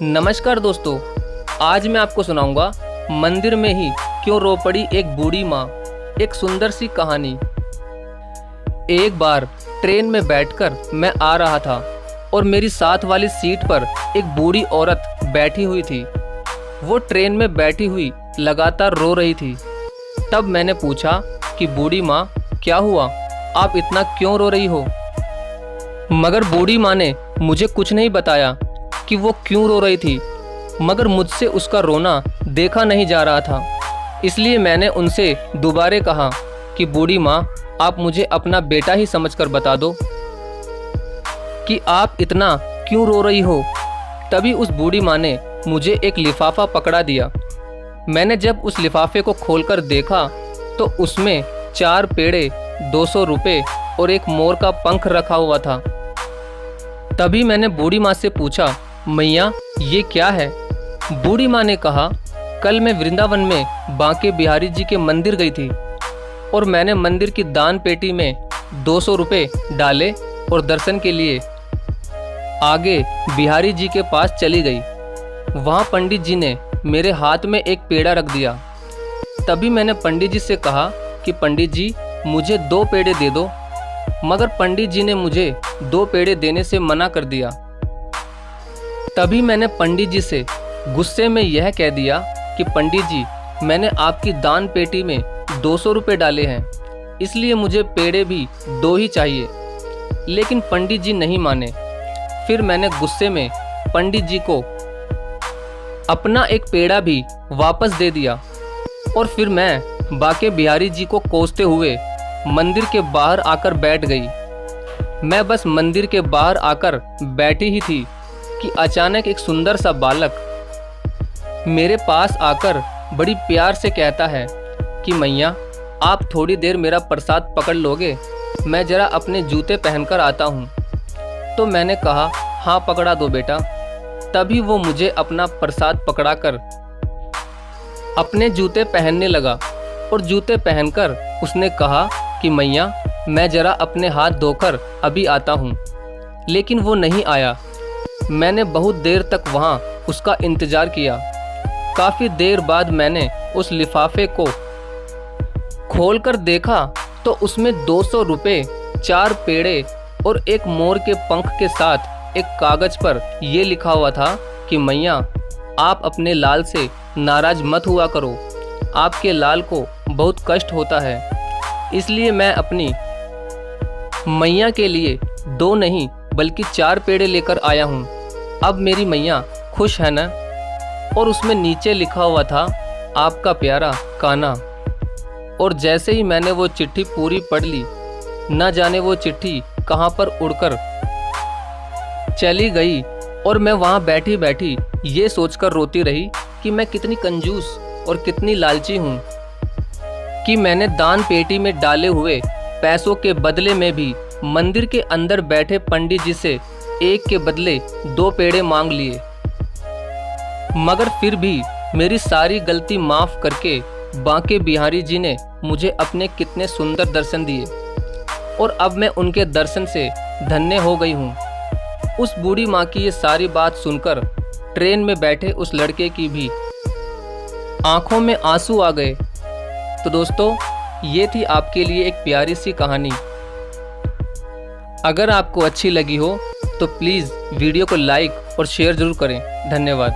नमस्कार दोस्तों, आज मैं आपको सुनाऊंगा मंदिर में ही क्यों रो पड़ी एक बूढ़ी माँ। एक सुंदर सी कहानी। एक बार ट्रेन में बैठकर मैं आ रहा था और मेरी साथ वाली सीट पर एक बूढ़ी औरत बैठी हुई थी। वो ट्रेन में बैठी हुई लगातार रो रही थी। तब मैंने पूछा कि बूढ़ी माँ, क्या हुआ, आप इतना क्यों रो रही हो? मगर बूढ़ी माँ ने मुझे कुछ नहीं बताया कि वो क्यों रो रही थी, मगर मुझसे उसका रोना देखा नहीं जा रहा था। इसलिए मैंने उनसे दोबारा कहा कि बूढ़ी माँ, आप मुझे अपना बेटा ही समझकर बता दो कि आप इतना क्यों रो रही हो। तभी उस बूढ़ी माँ ने मुझे एक लिफाफा पकड़ा दिया। मैंने जब उस लिफाफे को खोलकर देखा तो उसमें 4 पेड़े, 200 रुपये और एक मोर का पंख रखा हुआ था। तभी मैंने बूढ़ी माँ से पूछा, मैया ये क्या है? बूढ़ी माँ ने कहा, कल मैं वृंदावन में बांके बिहारी जी के मंदिर गई थी और मैंने मंदिर की दान पेटी में 200 रुपये डाले और दर्शन के लिए आगे बिहारी जी के पास चली गई। वहाँ पंडित जी ने मेरे हाथ में एक पेड़ा रख दिया। तभी मैंने पंडित जी से कहा कि पंडित जी, मुझे 2 पेड़े दे दो, मगर पंडित जी ने मुझे 2 पेड़े देने से मना कर दिया। तभी मैंने पंडित जी से गुस्से में यह कह दिया कि पंडित जी, मैंने आपकी दान पेटी में 200 रुपये डाले हैं, इसलिए मुझे पेड़े भी 2 ही चाहिए। लेकिन पंडित जी नहीं माने। फिर मैंने गुस्से में पंडित जी को अपना एक पेड़ा भी वापस दे दिया और फिर मैं बांके बिहारी जी को कोसते हुए मंदिर के बाहर आकर बैठ गई। मैं बस मंदिर के बाहर आकर बैठी ही थी कि अचानक एक सुंदर सा बालक मेरे पास आकर बड़ी प्यार से कहता है कि मैया, आप थोड़ी देर मेरा प्रसाद पकड़ लोगे? मैं ज़रा अपने जूते पहनकर आता हूँ। तो मैंने कहा, हाँ पकड़ा दो बेटा। तभी वो मुझे अपना प्रसाद पकड़ाकर अपने जूते पहनने लगा और जूते पहनकर उसने कहा कि मैया, मैं ज़रा अपने हाथ धोकर अभी आता हूँ। लेकिन वो नहीं आया। मैंने बहुत देर तक वहाँ उसका इंतज़ार किया। काफ़ी देर बाद मैंने उस लिफाफे को खोलकर देखा तो उसमें 200 रुपये, 4 पेड़े और एक मोर के पंख के साथ एक कागज़ पर यह लिखा हुआ था कि मैया, आप अपने लाल से नाराज़ मत हुआ करो। आपके लाल को बहुत कष्ट होता है, इसलिए मैं अपनी मैया के लिए 2 नहीं बल्कि 4 पेड़े लेकर आया हूँ। अब मेरी मैया खुश है ना? और उसमें नीचे लिखा हुआ था, आपका प्यारा कान्हा। और जैसे ही मैंने वो चिट्ठी पूरी पढ़ ली, न जाने वो चिट्ठी कहाँ पर उड़कर चली गई और मैं वहाँ बैठी बैठी ये सोचकर रोती रही कि मैं कितनी कंजूस और कितनी लालची हूँ कि मैंने दान पेटी में डाले हुए पैसों के बदले में भी मंदिर के अंदर बैठे पंडित जी से 1 के बदले 2 पेड़े मांग लिए। मगर फिर भी मेरी सारी गलती माफ़ करके बांके बिहारी जी ने मुझे अपने कितने सुंदर दर्शन दिए और अब मैं उनके दर्शन से धन्य हो गई हूँ। उस बूढ़ी माँ की ये सारी बात सुनकर ट्रेन में बैठे उस लड़के की भी आंखों में आंसू आ गए। तो दोस्तों, ये थी आपके लिए एक प्यारी सी कहानी। अगर आपको अच्छी लगी हो तो प्लीज़ वीडियो को लाइक और शेयर ज़रूर करें। धन्यवाद।